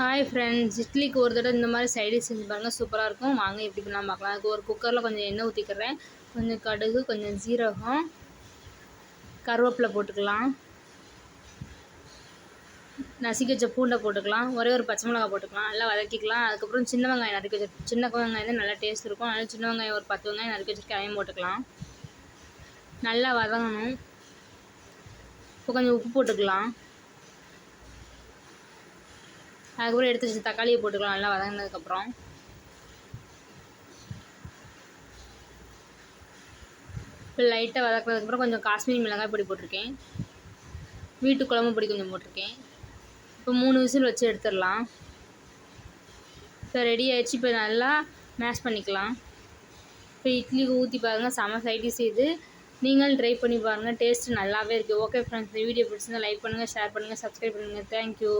Hi friends, இட்லிக்கு ஒரு தடவை இந்த மாதிரி சைடிஷ் செஞ்சு பாருங்கள், சூப்பராக இருக்கும். வாங்க எப்படி பண்ணலாம் பார்க்கலாம். அதுக்கு ஒரு குக்கரில் கொஞ்சம் எண்ணெய் ஊற்றிக்கிறேன். கொஞ்சம் கடுகு, கொஞ்சம் ஜீரகம், கருவேப்பிலை போட்டுக்கலாம். நசுக்கி வச்ச பூண்டை போட்டுக்கலாம். ஒரே ஒரு பச்சை மிளகாய் போட்டுக்கலாம். நல்லா வதக்கிக்கலாம். அதுக்கப்புறம் சின்ன வெங்காயம் நறுக்கி வச்சு, சின்ன வெங்காயம் தான் நல்லா டேஸ்ட் இருக்கும். அதனால் சின்ன வெங்காயம் ஒரு 10 வெங்காயம் நறுக்கி வச்சுருக்கேன், அதையும் போட்டுக்கலாம். நல்லா வதங்கணும். இப்போ கொஞ்சம் உப்பு போட்டுக்கலாம். அதுக்கப்புறம் எடுத்து வச்சு தக்காளியை போட்டுக்கலாம். நல்லா வதங்கினதுக்கப்புறம் இப்போ லைட்டாக வதக்கினதுக்கப்புறம் கொஞ்சம் காஷ்மீரி மிளகாய் பொடி போட்டிருக்கேன். வீட்டு குழம்பு பொடி கொஞ்சம் போட்டிருக்கேன். இப்போ 3 விசில் வச்சு எடுத்துடலாம். இப்போ ரெடி ஆகிடுச்சு. இப்போ நல்லா மேஷ் பண்ணிக்கலாம். இப்போ இட்லிக்கு ஊற்றி பாருங்கள், செம சைடிஷ் இது. நீங்களும் ட்ரை பண்ணி பாருங்கள், டேஸ்ட்டு நல்லாவே இருக்குது. ஓகே ஃப்ரெண்ட்ஸ், இந்த வீடியோ பிடிச்சிருந்தா லைக் பண்ணுங்கள், ஷேர் பண்ணுங்கள், சப்ஸ்கிரைப் பண்ணுங்கள். தேங்க்யூ.